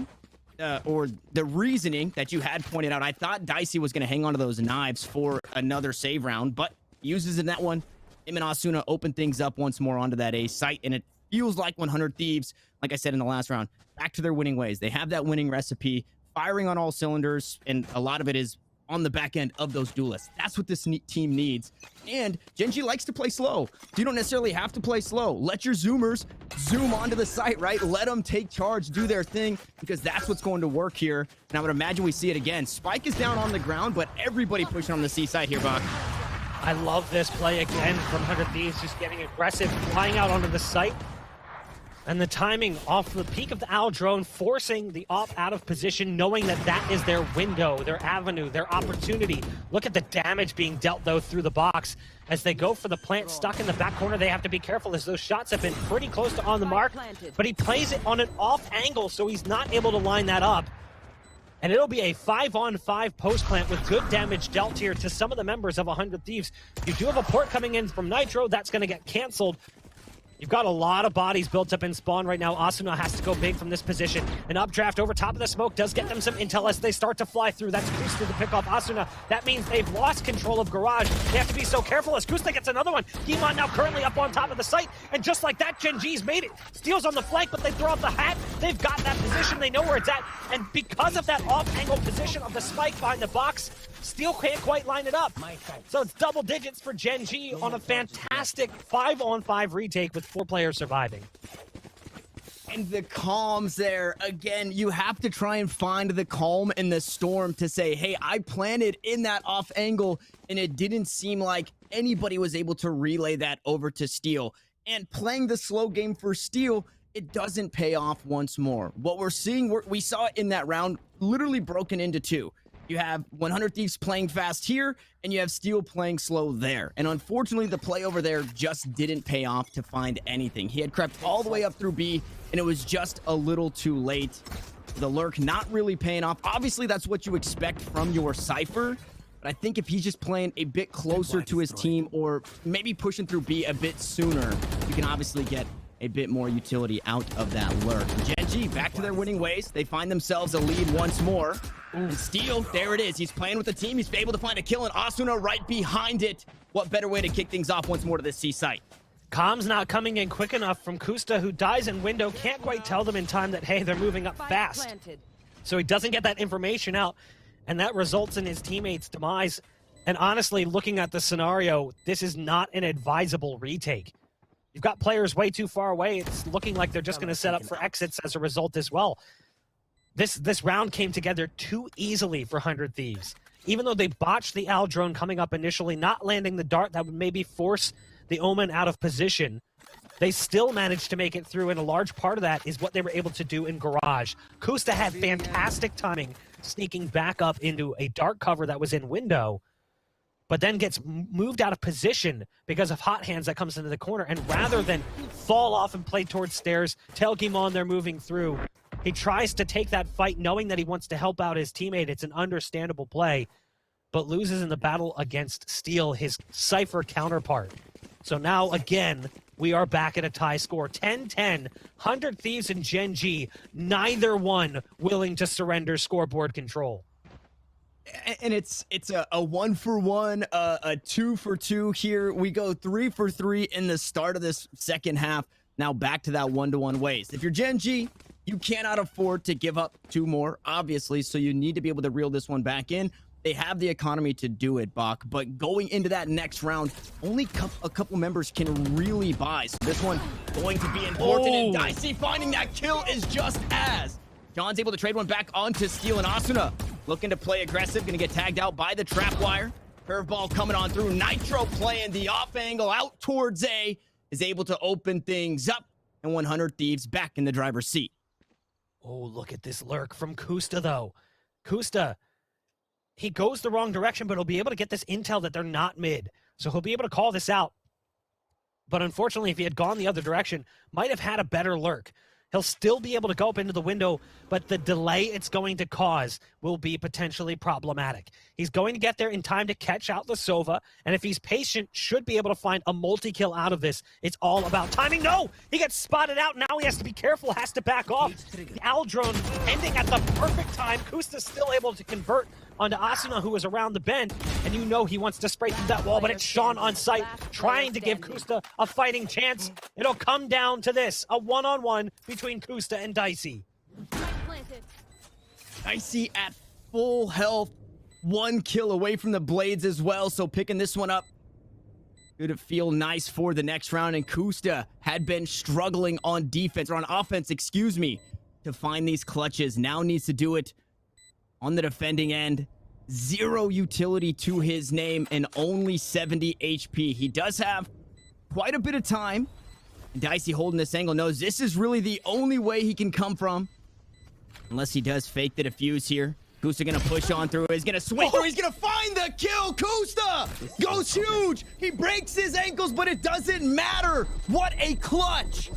or the reasoning that you had pointed out. I thought Dicey was going to hang on to those knives for another save round, but uses in that one. Him and Asuna open things up once more onto that A site. And it feels like 100 Thieves, like I said in the last round, back to their winning ways. They have that winning recipe, firing on all cylinders, and a lot of it is on the back end of those duelists. That's what this team needs. And Gen.G likes to play slow. So you don't necessarily have to play slow. Let your zoomers zoom onto the site, right? Let them take charge, do their thing, because that's what's going to work here. And I would imagine we see it again. Spike is down on the ground, but everybody pushing on the C side here, Bach. I love this play again from 100 Thieves, just getting aggressive, flying out onto the site. And the timing off the peak of the owl drone, forcing the op out of position, knowing that that is their window, their avenue, their opportunity. Look at the damage being dealt, though, through the box. As they go for the plant stuck in the back corner, they have to be careful as those shots have been pretty close to on the mark. But he plays it on an off angle, so he's not able to line that up. And it'll be a 5-on-5 post plant with good damage dealt here to some of the members of 100 Thieves. You do have a port coming in from Nitro. That's going to get canceled. You've got a lot of bodies built up in spawn right now. Asuna has to go big from this position. An updraft over top of the smoke does get them some intel as they start to fly through. That's Kusta to pick off Asuna. That means they've lost control of Garage. They have to be so careful as Kusta gets another one. Demon now currently up on top of the site. And just like that, Gen.G's made it. Steel's on the flank, but they throw out the hat. They've got that position. They know where it's at. And because of that off-angle position of the spike behind the box, Steel can't quite line it up. So it's double digits for Gen.G on a fantastic 5-on-5 retake with 4 players surviving. And the calms there, again, you have to try and find the calm in the storm to say, hey, I planted in that off angle, and it didn't seem like anybody was able to relay that over to Steel. And playing the slow game for Steel, it doesn't pay off once more. What we're seeing, we saw it in that round, literally broken into 2. You have 100 Thieves playing fast here, and you have Steel playing slow there. And unfortunately, the play over there just didn't pay off to find anything. He had crept all the way up through B, and it was just a little too late. The lurk not really paying off. Obviously, that's what you expect from your Cypher. But I think if he's just playing a bit closer to his team, or maybe pushing through B a bit sooner, you can obviously get a bit more utility out of that lurk. Gen.G back to their winning ways. They find themselves a lead once more. And Steel, there it is. He's playing with the team. He's able to find a kill, and Asuna right behind it. What better way to kick things off once more to this C site? Comms not coming in quick enough from Kusta, who dies in window. Can't quite tell them in time that, hey, they're moving up fast. So he doesn't get that information out, and that results in his teammates' demise. And honestly, looking at the scenario, this is not an advisable retake. You've got players way too far away. It's looking like they're just going to set up for exits as a result as well. This round came together too easily for 100 Thieves. Even though they botched the Owl drone coming up initially, not landing the dart that would maybe force the Omen out of position, they still managed to make it through, and a large part of that is what they were able to do in Garage. Kusta had fantastic timing, sneaking back up into a dark cover that was in window, but then gets moved out of position because of Hot Hands that comes into the corner. And rather than fall off and play towards stairs, tell Gimon they're moving through, he tries to take that fight knowing that he wants to help out his teammate. It's an understandable play, but loses in the battle against Steel, his Cypher counterpart. So now, again, we are back at a tie score. 10-10, 100 Thieves and Gen.G, neither one willing to surrender scoreboard control. And it's a 1-for-1, a 2-for-2 here. We go 3-for-3 in the start of this second half. Now back to that 1-to-1 ways. If you're Gen.G, you cannot afford to give up 2 more, obviously, so you need to be able to reel this one back in. They have the economy to do it, Bach, but going into that next round, only a couple members can really buy. So this one going to be important, and Dicey finding that kill is just as. John's able to trade one back onto Steel, and Asuna looking to play aggressive, gonna get tagged out by the trap wire. Curveball coming on through. Nitro playing the off angle out towards A. Is able to open things up. And 100 Thieves back in the driver's seat. Oh, look at this lurk from Kusta, though. Kusta, he goes the wrong direction, but he'll be able to get this intel that they're not mid. So he'll be able to call this out. But unfortunately, if he had gone the other direction, might have had a better lurk. He'll still be able to go up into the window, but the delay it's going to cause will be potentially problematic. He's going to get there in time to catch out the Sova, and if he's patient, should be able to find a multi-kill out of this. It's all about timing. No! He gets spotted out. Now he has to be careful, has to back off. The Owl drone ending at the perfect time. Kusta's still able to convert onto Asuna, who is around the bend, and you know he wants to spray through that wall, but it's Sean on site trying to give Kusta a fighting chance. It'll come down to this, a one-on-one between Kusta and Dicey. Dicey at full health, 1 kill away from the Blades as well, so picking this one up could feel nice for the next round, and Kusta had been struggling on defense, or on offense, excuse me, to find these clutches. Now needs to do it on the defending end. 0 utility to his name and only 70 HP. He does have quite a bit of time. And Dicey holding this angle knows this is really the only way he can come from. Unless he does fake the defuse here. Kusta gonna push on through. He's gonna swing through. He's gonna find the kill. Kusta goes huge. He breaks his ankles, but it doesn't matter. What a clutch.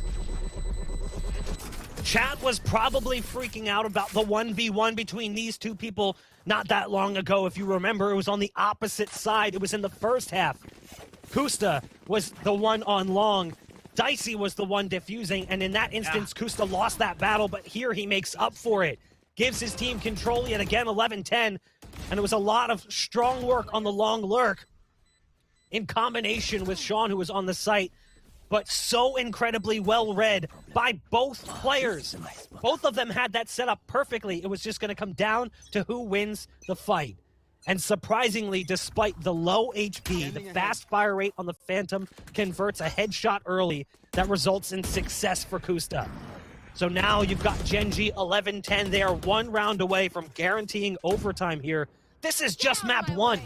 Chat was probably freaking out about the 1v1 between these two people not that long ago. If you remember, it was on the opposite side. It was in the first half. Kusta was the one on long. Dicey was the one diffusing, and in that instance, Kusta lost that battle, but here he makes up for it. Gives his team control yet again, 11-10, and it was a lot of strong work on the long lurk in combination with Sean, who was on the site, but so incredibly well read by both players. Both of them had that set up perfectly. It was just going to come down to who wins the fight. And surprisingly, despite the low HP, the fast fire rate on the Phantom converts a headshot early that results in success for Kusta. So now you've got Gen.G 11-10. They are 1 round away from guaranteeing overtime here. This is just map 1.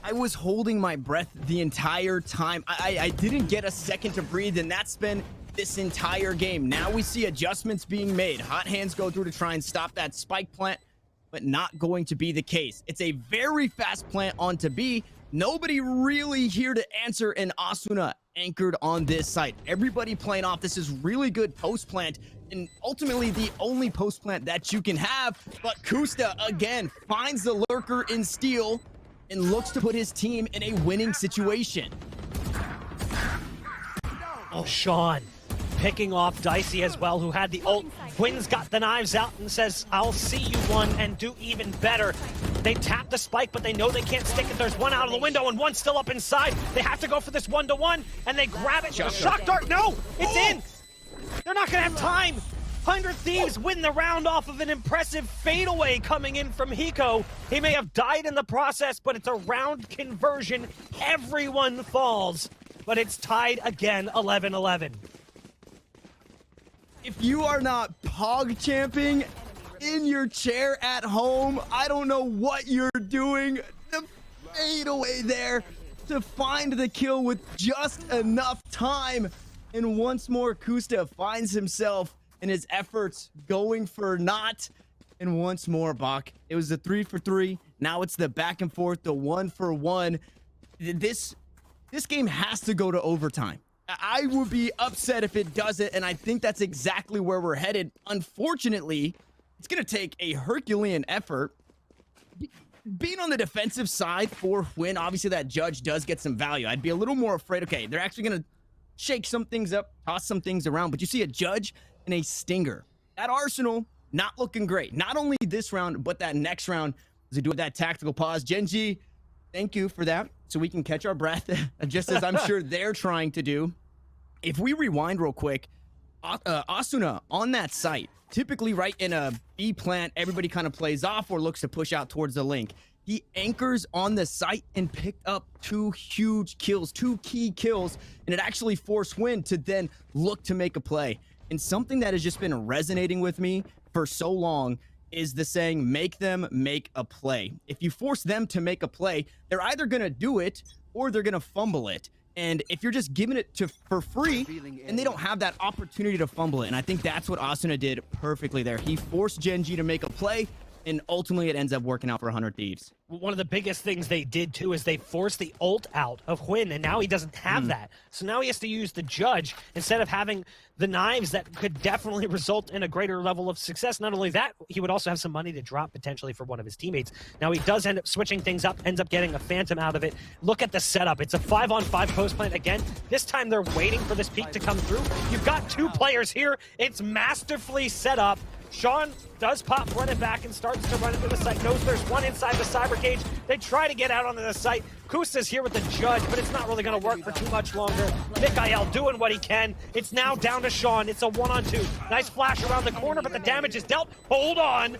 I was holding my breath the entire time. I didn't get a second to breathe, and that's been this entire game. Now we see adjustments being made. Hot hands go through to try and stop that spike plant, but not going to be the case. It's a very fast plant onto B. Nobody really here to answer, and Asuna anchored on this site. Everybody playing off. This is really good post plant, and ultimately the only post plant that you can have. But Kusta again finds the lurker in steel and looks to put his team in a winning situation. Oh, Sean picking off Dicey as well, who had the ult. Quinn's got the knives out and says, I'll see you one and do even better. They tap the spike, but they know they can't stick it. There's one out of the window and one still up inside. They have to go for this 1-to-1, and they grab it. Shock dart, no, it's in. They're not gonna have time. 100 Thieves win the round off of an impressive fadeaway coming in from Hiko. He may have died in the process, but it's a round conversion. Everyone falls, but it's tied again, 11-11. If you are not pog champing in your chair at home, I don't know what you're doing. The fadeaway there to find the kill with just enough time. And once more, Kusta finds himself in his efforts going for naught. And once more, Bach, it was the 3-for-3. Now it's the back and forth, the 1-for-1. This game has to go to overtime. I would be upset if it doesn't, and I think that's exactly where we're headed. Unfortunately, it's going to take a Herculean effort. Being on the defensive side for Win, obviously that judge does get some value. I'd be a little more afraid, okay, they're actually going to shake some things up, toss some things around, but you see a judge and a stinger. That Arsenal, not looking great. Not only this round, but that next round, as they do that tactical pause. Gen.G, thank you for that, so we can catch our breath, just as I'm sure they're trying to do. If we rewind real quick, Asuna on that site, typically right in a B plant, everybody kind of plays off or looks to push out towards the link. He anchors on the site and picked up 2 huge kills, 2 key kills, and it actually forced Win to then look to make a play. And something that has just been resonating with me for so long is the saying, make them make a play. If you force them to make a play, they're either going to do it or they're going to fumble it. And if you're just giving it for free, and they don't have that opportunity to fumble it. And I think that's what Asuna did perfectly there. He forced Gen.G to make a play, and ultimately it ends up working out for 100 Thieves. One of the biggest things they did too is they forced the ult out of Hwyn, and now he doesn't have that. So now he has to use the Judge instead of having the knives that could definitely result in a greater level of success. Not only that, he would also have some money to drop potentially for one of his teammates. Now he does end up switching things up, ends up getting a Phantom out of it. Look at the setup. It's a 5-on-5 post plant again. This time they're waiting for this peek to come through. You've got two players here. It's masterfully set up. Sean does pop Brennan back and starts to run into the site. Knows there's one inside the cyber cage. They try to get out onto the site. Kusta's here with the Judge, but it's not really going to work for too much longer. Mikael doing what he can. It's now down to Sean. It's a 1-on-2. Nice flash around the corner, but the damage is dealt. Hold on.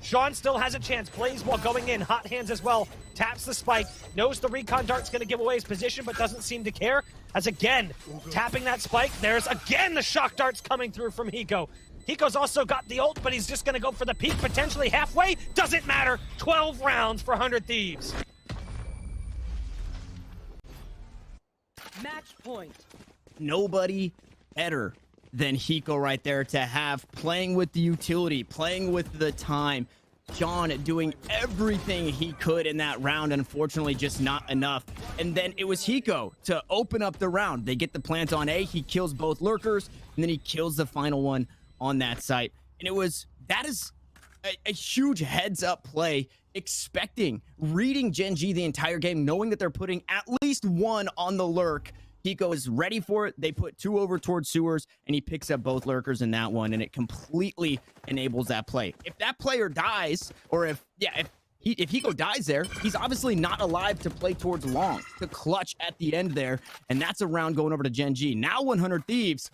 Sean still has a chance. Plays while going in. Hot hands as well. Taps the spike. Knows the recon dart's going to give away his position, but doesn't seem to care. As again, tapping that spike. There's again the shock darts coming through from Hiko. Hiko's also got the ult, but he's just going to go for the peak, potentially halfway. Doesn't matter. 12 rounds for 100 Thieves. Match point. Nobody better than Hiko right there to have, playing with the utility, playing with the time. Sean doing everything he could in that round, unfortunately just not enough. And then it was Hiko to open up the round. They get the plant on A, he kills both lurkers, and then he kills the final one on that site. And that is a huge heads up play, reading Gen.G the entire game, knowing that they're putting at least one on the lurk. Hiko is ready for it. They put two over towards sewers, and he picks up both lurkers in that one, and it completely enables that play. If that player dies, or if Hiko dies there, he's obviously not alive to play towards long, to clutch at the end there, and that's a round going over to Gen.G. Now 100 Thieves,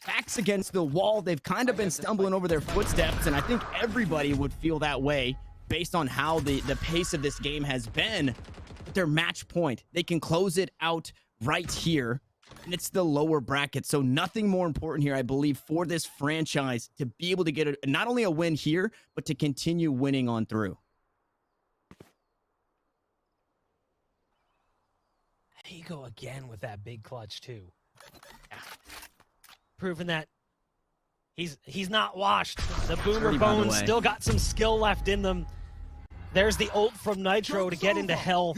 backs against the wall. They've kind of been stumbling over their footsteps, and I think everybody would feel that way based on how the pace of this game has been. But their match point, they can close it out right here, and it's the lower bracket. So nothing more important here, I believe, for this franchise to be able to get not only a win here, but to continue winning on through. Hiko again with that big clutch too. Yeah. Proving that he's not washed. The Boomer Bones still got some skill left in them. There's the ult from Nitro to get into hell.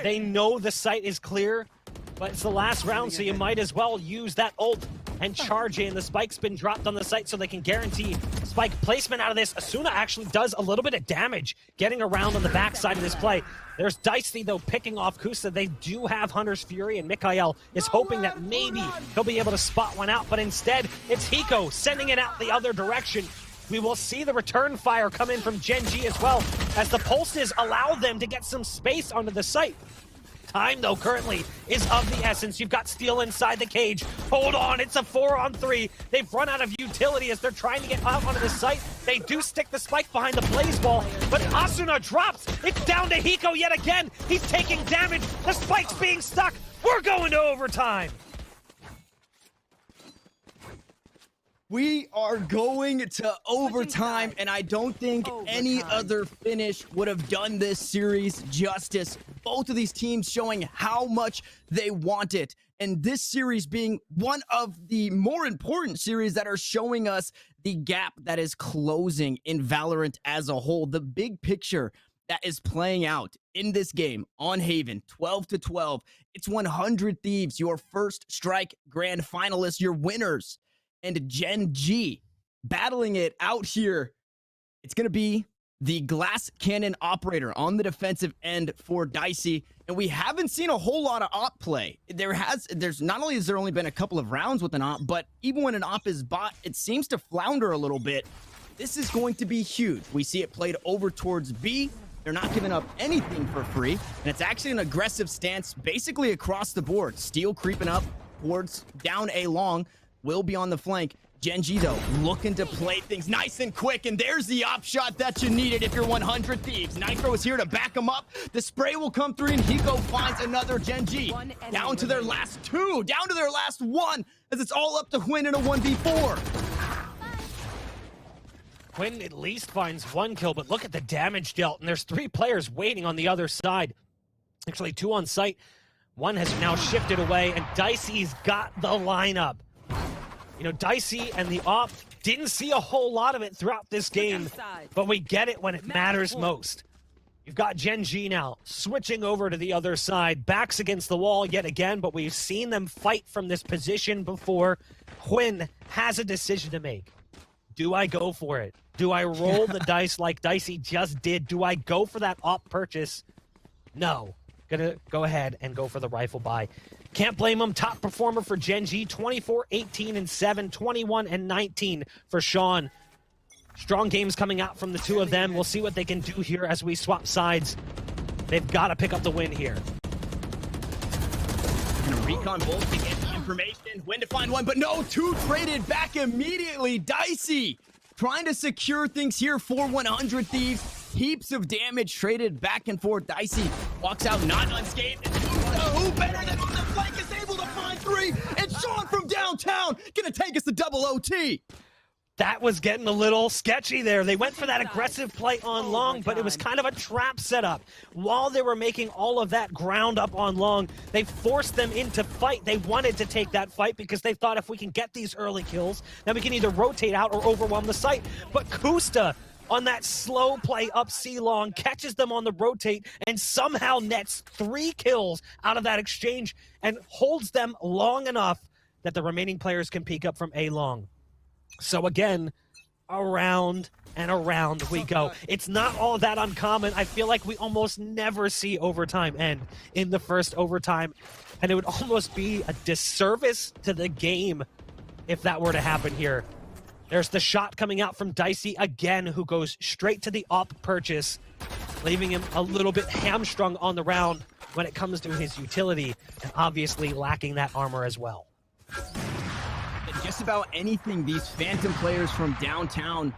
They know the site is clear, but it's the last round, so you might as well use that ult and charge in. The spike's been dropped on the site so they can guarantee spike placement out of this. Asuna actually does a little bit of damage getting around on the backside of this play. There's Dicey, though, picking off Kusta. They do have Hunter's Fury, and Mikael is hoping that maybe he'll be able to spot one out, but instead, it's Hiko sending it out the other direction. We will see the return fire come in from Gen.G as well, as the pulses allow them to get some space onto the site. Time, though, currently is of the essence. You've got Steel inside the cage. Hold on, it's a 4-on-3. They've run out of utility as they're trying to get out onto the site. They do stick the spike behind the blaze ball, but Asuna drops. It's down to Hiko yet again. He's taking damage. The spike's being stuck. We're going to overtime. We are going to overtime, and I don't think any other finish would have done this series justice. Both of these teams showing how much they want it, and this series being one of the more important series that are showing us the gap that is closing in Valorant as a whole. The big picture that is playing out in this game on Haven, 12-12. It's 100 Thieves, your first strike grand finalists, your winners. And Gen.G battling it out here. It's going to be the glass cannon operator on the defensive end for Dicey. And we haven't seen a whole lot of op play. There's not only has there only been a couple of rounds with an op, but even when an op is bought, it seems to flounder a little bit. This is going to be huge. We see it played over towards B. They're not giving up anything for free. And it's actually an aggressive stance basically across the board. Steel creeping up towards down A long. Will be on the flank. Gen.G, though, looking to play things nice and quick, and there's the op shot that you needed if you're 100 Thieves. Nitro is here to back him up. The spray will come through, and Hiko finds another Gen.G. Down to their last two, down to their last one, as it's all up to Hwyn in a 1v4. Quinn at least finds 1 kill, but look at the damage dealt. And there's 3 players waiting on the other side. Actually, 2 on site. 1 has now shifted away, and Dicey's got the lineup. You know, Dicey and the Op didn't see a whole lot of it throughout this game, but we get it when it matters most. You've got Gen.G now switching over to the other side, backs against the wall yet again, but we've seen them fight from this position before. Quinn has a decision to make. Do I go for it? Do I roll the dice like Dicey just did? Do I go for that Op purchase? No. Gonna go ahead and go for the rifle buy. Can't blame him. Top performer for Gen.G, 24, 18, and 7, 21, and 19 for Sean. Strong games coming out from the 2 of them. We'll see what they can do here as we swap sides. They've got to pick up the win here. Gonna recon both to get the information, when to find one, but no, 2 traded back immediately. Dicey trying to secure things here for 100 Thieves. Heaps of damage traded back and forth. Dicey walks out not unscathed. Who better than on the flank is able to find 3? And Sean from downtown gonna take us to double OT. That was getting a little sketchy there. They went for that aggressive play on long, but it was kind of a trap setup. While they were making all of that ground up on long, they forced them into fight. They wanted to take that fight because they thought if we can get these early kills, then we can either rotate out or overwhelm the site. But Kusta, on that slow play up C-long, catches them on the rotate and somehow nets 3 kills out of that exchange and holds them long enough that the remaining players can peek up from A-long. So again, around and around we go. It's not all that uncommon. I feel like we almost never see overtime end in the first overtime, and it would almost be a disservice to the game if that were to happen here. There's the shot coming out from Dicey again, who goes straight to the Op purchase, leaving him a little bit hamstrung on the round when it comes to his utility, and obviously lacking that armor as well. Just about anything these Phantom players from downtown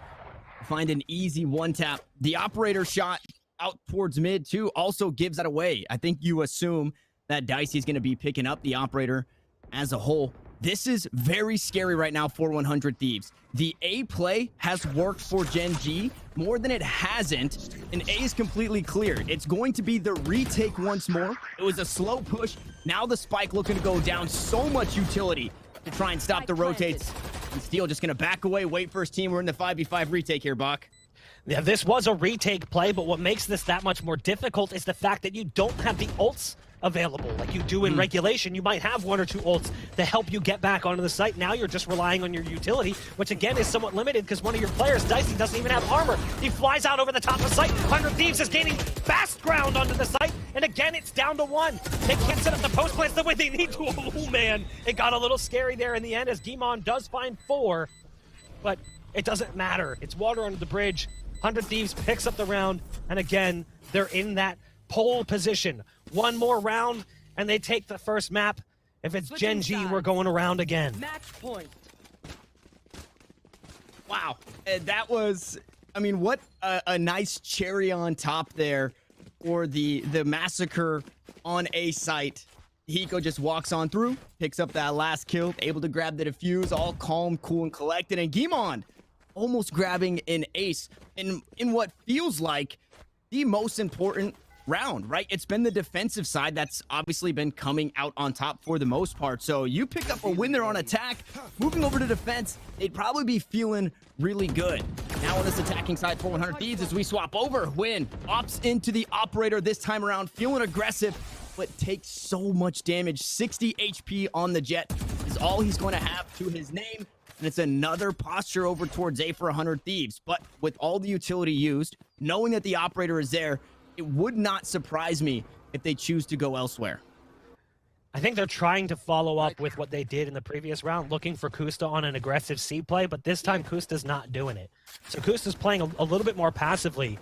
find an easy 1-tap. The operator shot out towards mid too also gives that away. I think you assume that Dicey's going to be picking up the operator as a whole. This is very scary right now for 100 Thieves. The A play has worked for Gen.G more than it hasn't, and A is completely cleared. It's going to be the retake once more. It was a slow push. Now the spike looking to go down. So much utility to try and stop the rotates. And Steel just going to back away, wait for his team. We're in the 5v5 retake here, Bach. Yeah, this was a retake play, but what makes this that much more difficult is the fact that you don't have the ults available like you do in regulation. You might have 1 or 2 ults to help you get back onto the site. Now you're just relying on your utility, which again is somewhat limited because one of your players, Dicey, doesn't even have armor. He flies out over the top of the site. 100 Thieves is gaining fast ground onto the site, and again it's down to 1. They can't set up the post plants the way they need to. Oh man, it got a little scary there in the end as Gimon does find 4, but it doesn't matter. It's water under the bridge. 100 Thieves picks up the round, and again, they're in that pole position. 1 more round, and they take the first map. If it's Gen.G, we're going around again. Match point. Wow. That was, I mean, what a nice cherry on top there for the massacre on A site. Hiko just walks on through, picks up that last kill, able to grab the defuse, all calm, cool, and collected. And Gimon almost grabbing an ace in what feels like the most important round, right? It's been the defensive side that's obviously been coming out on top for the most part. So you pick up a win there on attack, moving over to defense, they'd probably be feeling really good. Now on this attacking side for 100 Thieves as we swap over, Win opts into the operator this time around, feeling aggressive, but takes so much damage. 60 HP on the Jet is all he's going to have to his name. And it's another posture over towards A for 100 Thieves. But with all the utility used, knowing that the operator is there, it would not surprise me if they choose to go elsewhere. I think they're trying to follow up with what they did in the previous round, looking for Kusta on an aggressive C play, but this time Kusta's not doing it. So Kusta's playing a little bit more passively,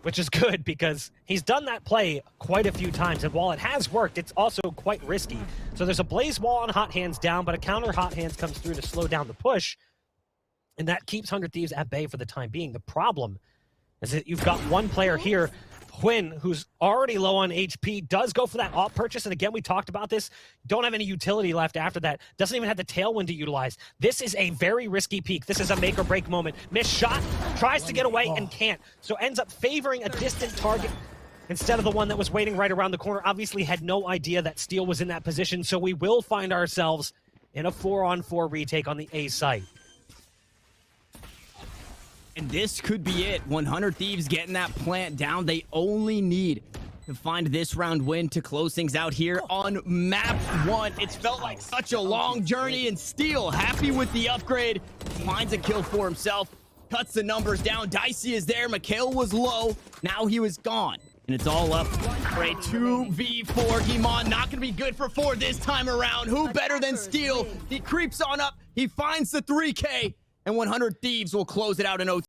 which is good because he's done that play quite a few times, and while it has worked, it's also quite risky. So there's a blaze wall on Hot Hands down, but a counter Hot Hands comes through to slow down the push, and that keeps 100 Thieves at bay for the time being. The problem is that you've got one player here Quinn, who's already low on HP, does go for that alt purchase. And again, we talked about this. Don't have any utility left after that. Doesn't even have the tailwind to utilize. This is a very risky peak. This is a make or break moment. Missed shot, tries to get away and can't. So ends up favoring a distant target instead of the one that was waiting right around the corner. Obviously had no idea that Steel was in that position. So we will find ourselves in a 4-on-4 retake on the A site. And this could be it. 100 Thieves getting that plant down. They only need to find this round win to close things out here on map 1. It's felt like such a long journey, and Steel, happy with the upgrade, finds a kill for himself, cuts the numbers down. Dicey is there. Mikhail was low. Now he was gone. And it's all up for a 2v4. Gimon not going to be good for 4 this time around. Who better than Steel? He creeps on up. He finds the 3K. And 100 Thieves will close it out in OT.